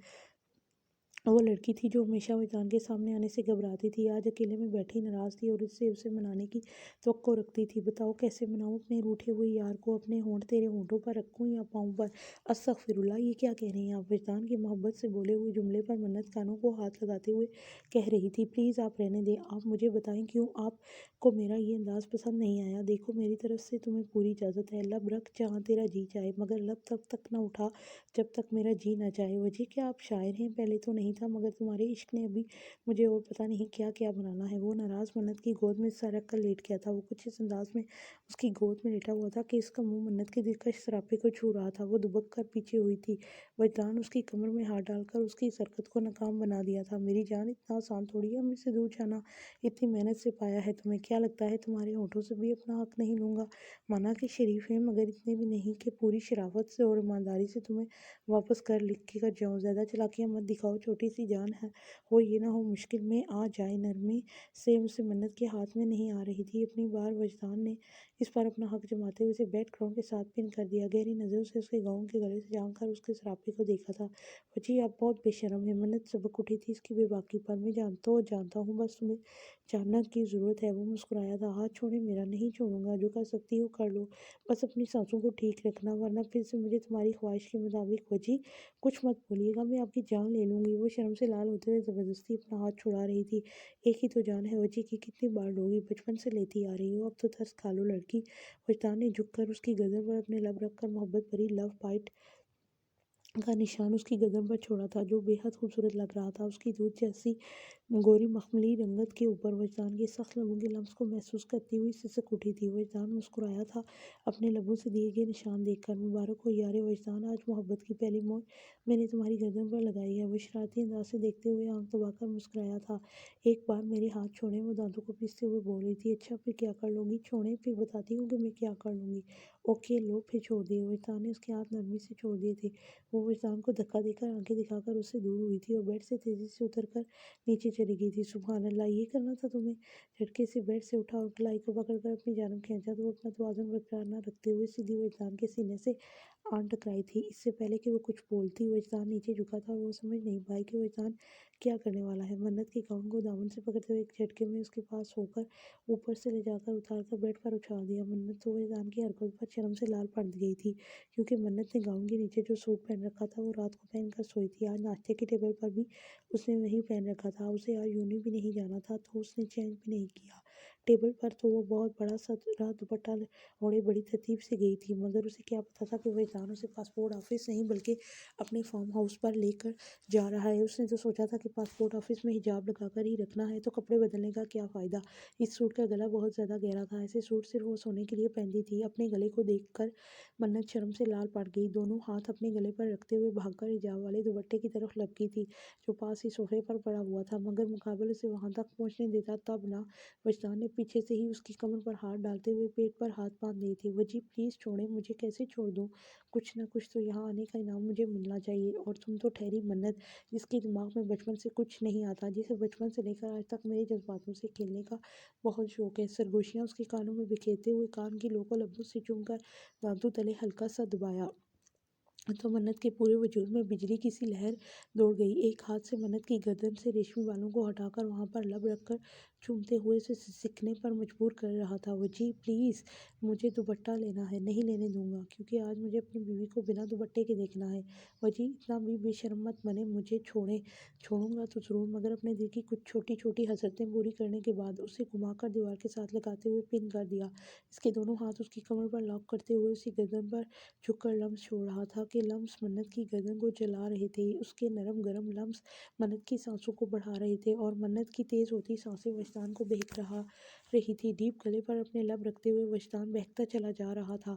وہ لڑکی تھی جو ہمیشہ وجدان کے سامنے آنے سے گھبراتی تھی، آج اکیلے میں بیٹھی ناراض تھی اور اس سے اسے منانے کی توقع رکھتی تھی۔ بتاؤ کیسے مناؤں اپنے روٹھے ہوئے یار کو، اپنے ہونٹ تیرے ہونٹوں پر رکھوں یا پاؤں پر؟ استغفر اللہ، یہ کیا کہہ رہے ہیں آپ؟ وجدان کی محبت سے بولے ہوئے جملے پر منت کانوں کو ہاتھ لگاتے ہوئے کہہ رہی تھی، پلیز آپ رہنے دیں، آپ مجھے بتائیں کیوں آپ کو میرا یہ انداز پسند نہیں آیا؟ دیکھو میری طرف سے تمہیں پوری اجازت ہے، لب رکھ جہاں تیرا جی چاہے، مگر لب تب تک نہ اٹھا جب تک میرا جی نہ چاہے۔ وجہ کیا آپ شاعر ہیں؟ پہلے تو نہیں تھا، مگر تمہارے عشق نے ابھی مجھے اور پتہ نہیں کیا کیا بنانا ہے۔ وہ ناراض منت کی گود میں سر رکھ کر لیٹ گیا تھا۔ وہ کچھ اس انداز میں اس کی گود میں لیٹا ہوا تھا کہ اس کا منہ منت کے دلکش سراپے کو چھو رہا تھا۔ وہ دبک کر پیچھے ہوئی تھی، وجدان اس کی کمر میں ہاتھ ڈال کر اس کی اس حرکت کو ناکام بنا دیا تھا۔ میری جان اتنا آسان تھوڑی ہے مجھ سے دور جانا، اتنی محنت سے پایا ہے تمہیں، کیا لگتا ہے تمہارے ہونٹوں سے بھی اپنا حق نہیں لوں گا؟ مانا کہ شریف ہیں، مگر اتنے بھی نہیں کہ پوری شرافت سے اور ایمانداری سے تمہیں واپس کر لکھ کر جاؤں۔ زیادہ چالاکیاں مت دکھاؤ، چھوٹی سی جان ہے، ہو یہ نہ ہو مشکل میں آ جائے۔ نرمی سے اسے منت کے ہاتھ میں نہیں آ رہی تھی۔ اپنی بار وجدان نے اس پر اپنا حق جماتے ہوئے اسے بیٹ گراؤنڈ کے ساتھ پن کر دیا۔ گہری نظروں سے اس کے گاؤن کے گلے سے جھانک کر اس کے سراپے کو دیکھا تھا۔ وجی آپ بہت بے شرم ہیں۔ منت سبک اٹھی تھی اس کی بے باکی پر۔ میں جانتا ہوں، بس تمہیں جاننا کی ضرورت ہے۔ وہ مسکرایا تھا، ہاتھ چھوڑیں میرا، نہیں چھوڑوں گا، جو کر سکتی ہو کر لو، بس اپنی سانسوں کو ٹھیک رکھنا، ورنہ پھر سے مجھے تمہاری خواہش کے مطابق۔ وجی کچھ مت بولیے گا، میں آپ کی جان لے لوں گی۔ وہ شرم سے لال ہوتے ہوئے زبردستی اپنا ہاتھ چھڑا رہی تھی۔ ایک ہی تو جان ہے وجی کی، کتنی بار لوگی، بچپن سے لیتی آ رہی ہو، اب تو ترس کھا لو لڑکی۔ وجدان نے جھک کر اس کی گردن پر اپنے لب رکھ کر محبت بھری لو بائٹ کا نشان اس کی گردن پر چھوڑا تھا، جو بے حد خوبصورت لگ رہا تھا۔ اس کی دودھ جیسی گوری مخملی رنگت کے اوپر وجدان کے سخت لبوں کے لمس کو محسوس کرتی ہوئی سسک اٹھی تھی۔ وجدان مسکرایا تھا اپنے لبوں سے دیے گئے نشان دیکھ کر۔ مبارک ہو یار وجدان، آج محبت کی پہلی مہر میں نے تمہاری گردن پر لگائی ہے۔ وہ شرارتی انداز سے دیکھتے ہوئے آنکھ دبا کر مسکرایا تھا، ایک بار میرے ہاتھ چھوڑیں۔ وہ دانتوں کو پیستے ہوئے بول رہی تھی، اچھا پھر کیا کر لوں گی؟ چھوڑیں پھر بتاتی ہوں کہ میں کیا کر لوں گی۔ اوکے لو پھر چھوڑ دیے۔ وجدان نے اس کے ہاتھ نرمی سے چھوڑ دیے تھے۔ وہ وجدان کو دھکا دے کر آنکھیں دکھا کر اس سے دور ہوئی تھی اور بیڈ سے تیزی سے اتر کر نیچے چلی گئی تھی۔ سبحان اللہ، یہ کرنا تھا تمہیں؟ جھٹکے سے بیڈ سے اٹھا اور کلائی کو پکڑ کر اپنی جانب کھینچا تو وہ اپنا توازن برقرار نہ رکھتے ہوئے سیدھی وجدان کے سینے سے آن ٹکرائی تھی۔ اس سے پہلے کہ وہ کچھ بولتی وجدان نیچے جھکا تھا اور وہ سمجھ نہیں پائی کہ وجدان کیا کرنے والا ہے۔ منت کے گاؤن کو دامن سے پکڑتے ہوئے ایک جھٹکے میں اس کے پاس ہو کر اوپر سے لے جا کر اتار کر بیڈ پر اچھال دیا۔ منت تو وجدان کی حرکت پر شرم سے لال پڑ گئی تھی، کیونکہ منت نے گاؤن کے نیچے جو سوٹ پہن رکھا تھا وہ رات کو پہن کر سوئی تھی۔ آج ناشتے کے ٹیبل پر بھی اس نے وہی پہن رکھا تھا۔ اسے آج یونی بھی نہیں جانا تھا تو اس نے چینج بھی نہیں کیا۔ ٹیبل پر تو وہ بہت بڑا سدرا دوپٹہ اوڑھے بڑی ترتیب سے گئی تھی، مگر اسے کیا پتا تھا کہ وجدان اسے پاسپورٹ آفس نہیں بلکہ اپنے فارم ہاؤس پر لے کر جا رہا ہے۔ اس نے تو سوچا تھا کہ پاسپورٹ آفس میں حجاب لگا کر ہی رکھنا ہے، تو کپڑے بدلنے کا کیا فائدہ۔ اس سوٹ کا گلا بہت زیادہ گہرا تھا، ایسے سوٹ صرف وہ سونے کے لیے پہنتی تھی۔ اپنے گلے کو دیکھ کر منت شرم سے لال پڑ گئی، دونوں ہاتھ اپنے گلے پر رکھتے ہوئے بھاگ کر حجاب والے دوپٹے کی طرف لپکی تھی جو پاس ہی صوفے پر پڑا ہوا تھا، مگر مقابل اسے وہاں تک پہنچنے دیتا تب نہ۔ وجدان نے پیچھے سے ہی اس کی کمر پر ہاتھ ڈالتے ہوئے پیٹ پر ہاتھ باندھ دیے تھے۔ وجی پلیز چھوڑیں مجھے، کیسے چھوڑ دوں؟ کچھ نہ کچھ تو یہاں آنے کا انعام مجھے ملنا چاہیے۔ اور تم تو ٹھہری منت، جس کے دماغ میں بچپن سے کچھ نہیں آتا، جسے بچپن سے لے کر آج تک میرے جذباتوں سے کھیلنے کا بہت شوق ہے۔ سرگوشیاں اس کے کانوں میں بکھیرتے ہوئے کان کی لو کو لبوں سے چوم کر دانتوں تلے ہلکا سا دبایا تو منت کے پورے وجود میں بجلی کی سی لہر دوڑ گئی۔ ایک ہاتھ سے منت کی گردن سے ریشمی بالوں کو ہٹا کر وہاں پر لب رکھ کر چومتے ہوئے اسے سکنے پر مجبور کر رہا تھا۔ وجی پلیز مجھے دوپٹہ لینا ہے، نہیں لینے دوں گا، کیونکہ آج مجھے اپنی بیوی کو بنا دوپٹے کے دیکھنا ہے۔ وجی اتنا بھی بے شرم مت بنیں، مجھے چھوڑیں۔ چھوڑوں گا تو ضرور، مگر اپنے دل کی کچھ چھوٹی چھوٹی حسرتیں پوری کرنے کے بعد۔ اسے گھما کر دیوار کے ساتھ لگاتے ہوئے پن کر دیا۔ اس کے دونوں ہاتھ اس کی کمر پر لاک کرتے ہوئے اسی گردن پر جھک کر لمس چھوڑ رہا تھا کہ لمس منت کی گردن کو جلا رہے تھے۔ اس کے نرم گرم لمس منت کی سانسوں کو بڑھا رہے تھے اور منت کی تیز ہوتی سانسیں وجدان کو بہک رہی تھی۔ ڈیپ گلے پر اپنے لب رکھتے ہوئے وجدان بہکتا چلا جا رہا تھا۔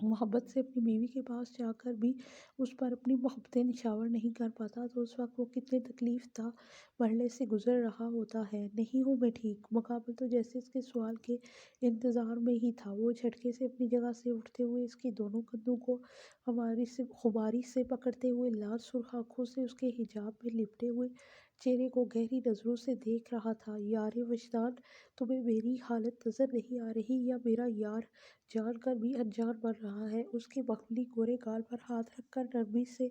محبت سے اپنی بیوی کے پاس جا کر بھی اس پر اپنی محبتیں نچھاور نہیں کر پاتا تو اس وقت وہ کتنے تکلیف دہ مرحلے سے گزر رہا ہوتا ہے۔ نہیں ہوں میں ٹھیک، مقابل تو جیسے اس کے سوال کے انتظار میں ہی تھا۔ وہ جھٹکے سے اپنی جگہ سے اٹھتے ہوئے اس کی دونوں کندھوں کو خماری سے پکڑتے ہوئے لال سرخ آنکھوں سے اس کے حجاب میں لپٹے ہوئے چہرے کو گہری نظروں سے دیکھ رہا تھا۔ یار وجدان، تمہیں میری حالت نظر نہیں آ رہی یا میرا یار جان کر بھی انجان بن رہا ہے؟ اس کے معمولی گورے گال پر ہاتھ رکھ کر نرمی سے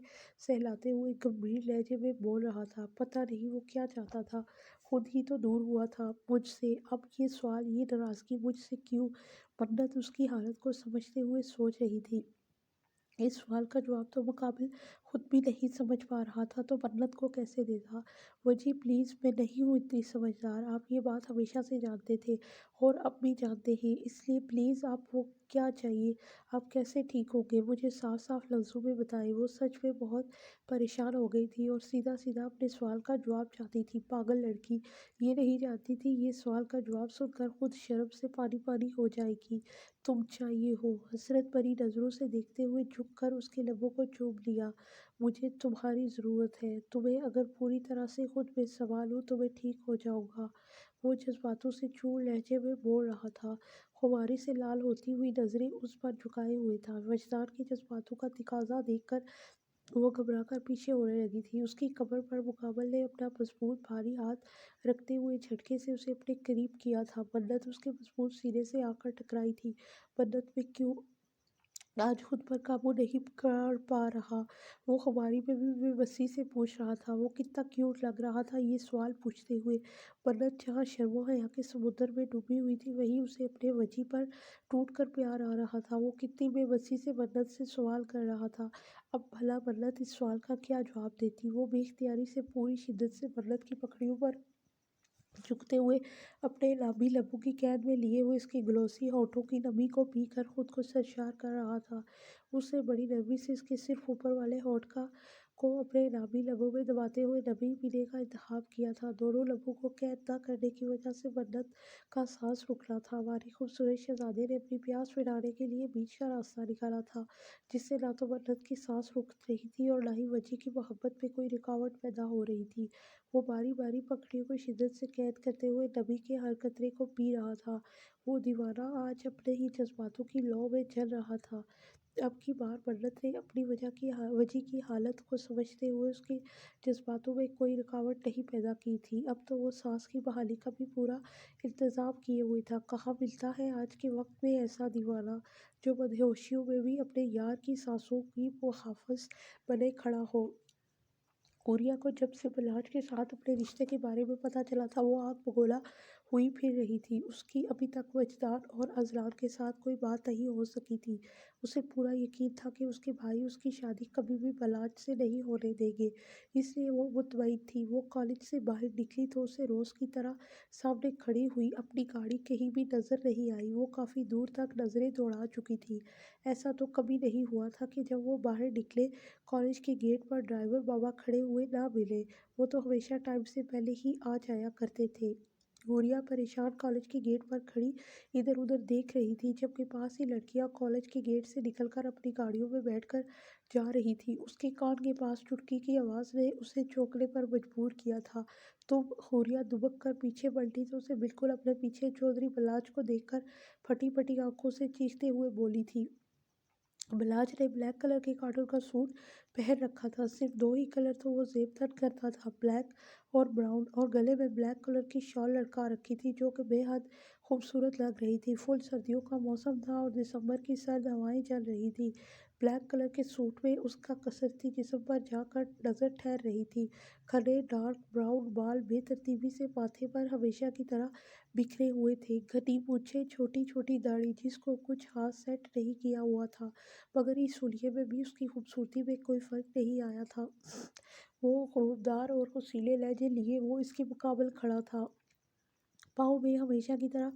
سہلاتے ہوئے گمبھیر لہجے میں بول رہا تھا۔ پتہ نہیں وہ کیا چاہتا تھا، خود ہی تو دور ہوا تھا مجھ سے، اب یہ سوال، یہ ناراضگی مجھ سے کیوں؟ منت اس کی حالت کو سمجھتے ہوئے سوچ رہی تھی۔ اس سوال کا جواب تو مقابل خود بھی نہیں سمجھ پا رہا تھا تو منت کو کیسے دیتا۔ وجی پلیز، میں نہیں ہوں اتنی سمجھدار، آپ یہ بات ہمیشہ سے جانتے تھے اور اب بھی جانتے ہیں، اس لیے پلیز آپ کو کیا چاہیے، آپ کیسے ٹھیک ہوں گے، مجھے صاف صاف لفظوں میں بتائیں۔ وہ سچ میں بہت پریشان ہو گئی تھی اور سیدھا سیدھا اپنے سوال کا جواب چاہتی تھی۔ پاگل لڑکی، یہ نہیں جانتی تھی یہ سوال کا جواب سن کر خود شرم سے پانی پانی ہو جائے گی۔ تم چاہیے ہو، حسرت بھری نظروں سے دیکھتے ہوئے جھک کر اس کے لبوں کو چوم لیا۔ مجھے تمہاری ضرورت ہے، تمہیں اگر پوری طرح سے خود میں سنبھالوں تو میں ٹھیک ہو جاؤں گا۔ وہ جذباتوں سے چور لہجے میں بول رہا تھا، خماری سے لال ہوتی ہوئی نظریں اس پر جھکائے ہوئے تھا۔ وجدان کے جذباتوں کا تقاضا دیکھ کر وہ گھبرا کر پیچھے ہونے لگی تھی۔ اس کی کمر پر مقابل نے اپنا مضبوط بھاری ہاتھ رکھتے ہوئے جھٹکے سے اسے اپنے قریب کیا تھا۔ منت اس کے مضبوط سینے سے آ کر ٹکرائی تھی۔ منت میں کیوں آج خود پر قابو نہیں کر پا رہا؟ وہ خماری میں بھی بے بسی سے پوچھ رہا تھا۔ وہ کتنا کیوٹ لگ رہا تھا یہ سوال پوچھتے ہوئے۔ منت جہاں شرم و حیا کے سمندر میں ڈوبی ہوئی تھی وہیں اسے اپنے وجی پر ٹوٹ کر پیار آ رہا تھا۔ وہ کتنی بے بسی سے منت سے سوال کر رہا تھا۔ اب بھلا منت اس سوال کا کیا جواب دیتی؟ وہ بے اختیاری سے پوری شدت سے منت کی پکڑیوں پر جھکتے ہوئے اپنے نامی لبوں کی قید میں لیے ہوئے اس کی گلوسی ہونٹوں کی نمی کو پی کر خود کو سرشار کر رہا تھا۔ اس نے بڑی نرمی سے اس کے صرف اوپر والے ہونٹ کو اپنے نامی لبوں میں دباتے ہوئے نمی پینے کا انتخاب کیا تھا۔ دونوں لبوں کو قید نہ کرنے کی وجہ سے منت کا سانس رکنا تھا۔ ہماری خوبصورت شہزادے نے اپنی پیاس مٹانے کے لیے بیچ کا راستہ نکالا تھا جس سے نہ تو منت کی سانس رک رہی تھی اور نہ ہی وجی کی محبت میں کوئی رکاوٹ پیدا ہو رہی تھی۔ وہ باری باری پکڑیوں کو شدت سے قید کرتے ہوئے نمی کے ہر قطرے کو پی رہا تھا۔ وہ دیوانہ آج اپنے ہی جذباتوں کی لو میں جل رہا تھا۔ اب کی بار منت نے اپنی وجی کی حالت کو سمجھتے ہوئے اس کے جذباتوں میں کوئی رکاوٹ نہیں پیدا کی تھی۔ اب تو وہ سانس کی بحالی کا بھی پورا انتظام کیے ہوئے تھا۔ کہاں ملتا ہے آج کے وقت میں ایسا دیوانہ جو مدہوشیوں میں بھی اپنے یار کی سانسوں کی محافظ بنے کھڑا ہو؟ حوریہ کو جب سے بلاج کے ساتھ اپنے رشتے کے بارے میں پتہ چلا تھا وہ آنکھ بگولا ہوئی پھر رہی تھی۔ اس کی ابھی تک وجدان اور اذلان کے ساتھ کوئی بات نہیں ہو سکی تھی۔ اسے پورا یقین تھا کہ اس کے بھائی اس کی شادی کبھی بھی بلاج سے نہیں ہونے دیں گے، اس لیے وہ مطمئن تھی۔ وہ کالج سے باہر نکلی تو اسے روز کی طرح سامنے کھڑی ہوئی اپنی گاڑی کہیں بھی نظر نہیں آئی۔ وہ کافی دور تک نظریں دوڑا چکی تھی۔ ایسا تو کبھی نہیں ہوا تھا کہ جب وہ باہر نکلے کالج کے گیٹ پر ڈرائیور بابا کھڑے ہوئے نہ ملے۔ وہ تو ہمیشہ ٹائم سے پہلے ہی آ جایا کرتے تھے۔ حوریہ پریشان کالج کے گیٹ پر کھڑی ادھر ادھر دیکھ رہی تھی جبکہ پاس ہی لڑکیاں کالج کے گیٹ سے نکل کر اپنی گاڑیوں میں بیٹھ کر جا رہی تھیں۔ اس کے کان کے پاس چٹکی کی آواز نے اسے چونکنے پر مجبور کیا تھا۔ تم؟ حوریہ دبک کر پیچھے پلٹی تو اسے بالکل اپنے پیچھے چودھری بلاج کو دیکھ کر پھٹی پھٹی آنکھوں سے چیختے ہوئے بولی تھی۔ بلاج نے بلیک کلر کے کاٹن کا سوٹ پہن رکھا تھا، صرف دو ہی کلر تو وہ زیب تن کرتا تھا، بلیک اور براؤن، اور گلے میں بلیک کلر کی شال لٹکا رکھی تھی جو کہ بے حد خوبصورت لگ رہی تھی۔ فل سردیوں کا موسم تھا اور دسمبر کی سرد ہوائیں چل رہی تھیں۔ بلیک کلر کے سوٹ میں اس کا کسرتی جسم پر جا کر نظر ٹھہر رہی تھی۔ گھنے ڈارک براؤن بال بے ترتیبی سے ماتھے پر ہمیشہ کی طرح بکھرے ہوئے تھے، گھنی مونچھیں، چھوٹی چھوٹی داڑھی جس کو کچھ خاص سیٹ نہیں کیا ہوا تھا، مگر اس حلیے میں بھی اس کی خوبصورتی میں کوئی فرق نہیں آیا تھا۔ وہ غروبدار اور رسیلے لہجے لیے وہ اس کے مقابل کھڑا تھا۔ پاؤں میں ہمیشہ کی طرح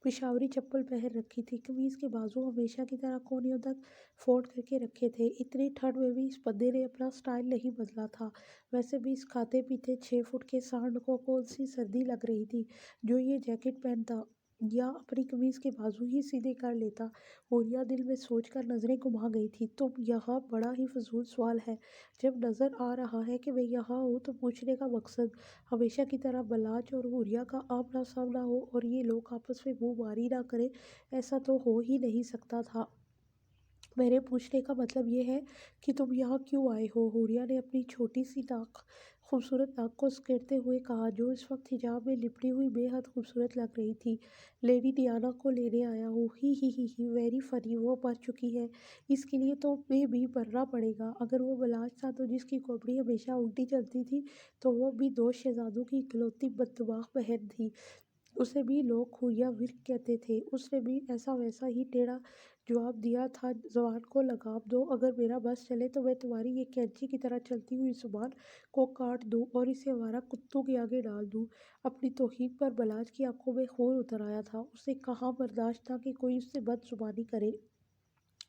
پشاوری چپل پہن رکھی تھی، قمیض کے بازو ہمیشہ کی طرح کونیوں تک فولڈ کر کے رکھے تھے۔ اتنی ٹھنڈ میں بھی اس بندے نے اپنا سٹائل نہیں بدلا تھا۔ ویسے بھی اس کھاتے پیتے 6 فٹ کے سانڈ کو کون سی سردی لگ رہی تھی جو یہ جیکٹ پہنتا۔ یا اپنی قمیض کے بازو ہی سیدھے کر لیتا۔ حوریہ دل میں سوچ کر نظریں گھما گئی تھی، تم یہاں بڑا ہی فضول سوال ہے۔ جب نظر آ رہا ہے کہ میں یہاں ہوں تو پوچھنے کا مقصد ہمیشہ کی طرح بلاچ اور حوریہ کا آمنا سامنا ہو اور یہ لوگ آپس میں منہ ماری نہ کریں، ایسا تو ہو ہی نہیں سکتا تھا۔ میرے پوچھنے کا مطلب یہ ہے کہ تم یہاں کیوں آئے ہو؟ حوریہ نے اپنی چھوٹی سی خوبصورت ناک کو سکیڑتے ہوئے کہا، جو اس وقت حجاب میں لپٹی ہوئی بے حد خوبصورت لگ رہی تھی۔ لیڈی ڈیانا کو لینے آیا ہوں۔ ہی ویری فنی، وہ مر چکی ہے، اس کے لیے تو میں بھی مرنا پڑے گا۔ اگر وہ بلاچ تھا تو جس کی کھوپڑی ہمیشہ الٹی چلتی تھی تو وہ بھی دو شہزادوں کی اکلوتی بددماغ بہن تھی۔ اسے بھی لوگ حوریہ ورک کہتے تھے۔ اس نے بھی ایسا ویسا ہی ٹیڑھا جواب دیا تھا، زبان کو لگام دو، اگر میرا بس چلے تو میں تمہاری یہ کینچی کی طرح چلتی ہوئی زبان کو کاٹ دوں اور اسے آوارہ کتوں کے آگے ڈال دوں۔ اپنی توہین پر بلاچ کی آنکھوں میں خون اتر آیا تھا۔ اسے کہاں برداشت تھا کہ کوئی اس سے بد زبانی کرے،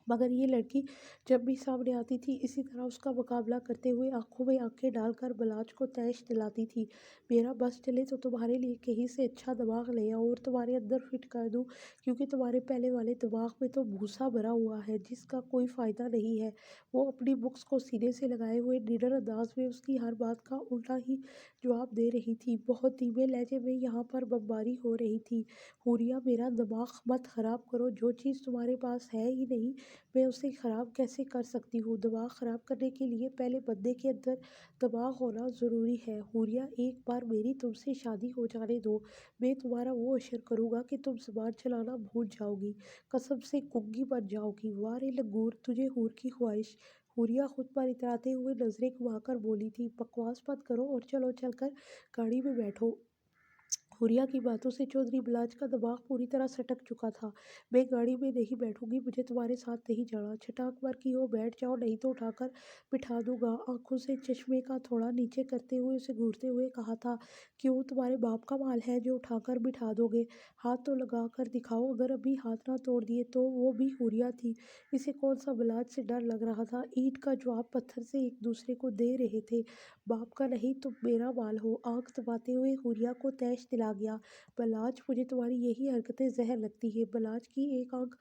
مگر یہ لڑکی جب بھی سامنے آتی تھی اسی طرح اس کا مقابلہ کرتے ہوئے آنکھوں میں آنکھیں ڈال کر بلاچ کو طیش دلاتی تھی۔ میرا بس چلے تو تمہارے لیے کہیں سے اچھا دماغ لے آؤں اور تمہارے اندر فٹ کر دوں، کیونکہ تمہارے پہلے والے دماغ میں تو بھوسا بھرا ہوا ہے جس کا کوئی فائدہ نہیں ہے۔ وہ اپنی بکس کو سینے سے لگائے ہوئے نڈر انداز میں اس کی ہر بات کا الٹا ہی جواب دے رہی تھی۔ بہت دھیمے لہجے میں یہاں پر بمباری ہو رہی تھی۔ حوریہ، میرا دماغ مت خراب کرو، جو چیز تمہارے پاس ہے ہی نہیں میں اسے خراب کیسے کر سکتی ہوں؟ دماغ خراب کرنے کے لیے پہلے بندے کے اندر دماغ ہونا ضروری ہے۔ حوریہ، ایک بار میری تم سے شادی ہو جانے دو، میں تمہارا وہ عشر کروں گا کہ تم زبان چلانا بھول جاؤ گی، قسم سے گنگی بن جاؤ گی۔ وارے لنگور، تجھے حور کی خواہش! حوریہ خود پر اتراتے ہوئے نظریں گھما کر بولی تھی، بکواس مت کرو اور چلو چل کر گاڑی میں بیٹھو۔ حوریہ کی باتوں سے چودھری بلاچ کا دماغ پوری طرح سٹک چکا تھا۔ میں گاڑی میں نہیں بیٹھوں گی، مجھے تمہارے ساتھ نہیں جانا۔ چھٹاک مار کی ہو بیٹھ جاؤ، نہیں تو اٹھا کر بٹھا دوں گا۔ آنکھوں سے چشمے کا تھوڑا نیچے کرتے ہوئے اسے گھورتے ہوئے کہا تھا، کیوں تمہارے باپ کا مال ہے جو اٹھا کر بٹھا دو گے؟ ہاتھ تو لگا کر دکھاؤ۔ اگر ابھی ہاتھ نہ توڑ دیے تو؟ وہ بھی حوریہ تھی، اسے کون سا بلاچ سے ڈر لگ رہا تھا۔ اینٹ کا جواب پتھر سے ایک دوسرے کو دے رہے تھے، باپ کا نہیں تم میرا مال ہو۔ آنکھ دباتے ہوئے حوریہ کو طیش دلا گیا، بلاچ مجھے تمہاری یہی حرکتیں زہر لگتی ہیں۔ بلاچ کی ایک آنکھ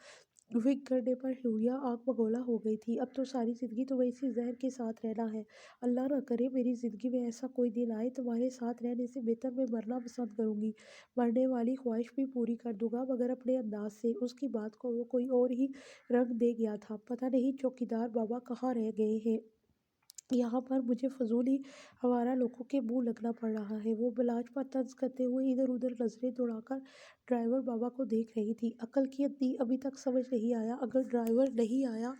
ونک کرنے پر حوریہ آنکھ بگولا ہو گئی تھی۔ اب تو ساری زندگی تمہیں اسی زہر کے ساتھ رہنا ہے۔ اللہ نہ کرے میری زندگی میں ایسا کوئی دن آئے، تمہارے ساتھ رہنے سے بہتر میں مرنا پسند کروں گی۔ مرنے والی خواہش بھی پوری کر دوں گا، مگر اپنے انداز سے۔ اس کی بات کو وہ کوئی اور ہی رنگ دے گیا تھا۔ پتہ نہیں چوکیدار بابا کہاں رہ گئے ہیں، یہاں پر مجھے فضول ہی آوارہ لوگوں کے منہ لگنا پڑ رہا ہے۔ وہ بلاچ پر طنز کرتے ہوئے ادھر ادھر نظریں دوڑا کر ڈرائیور بابا کو دیکھ رہی تھی۔ عقل کی اندھی، ابھی تک سمجھ نہیں آیا، اگر ڈرائیور نہیں آیا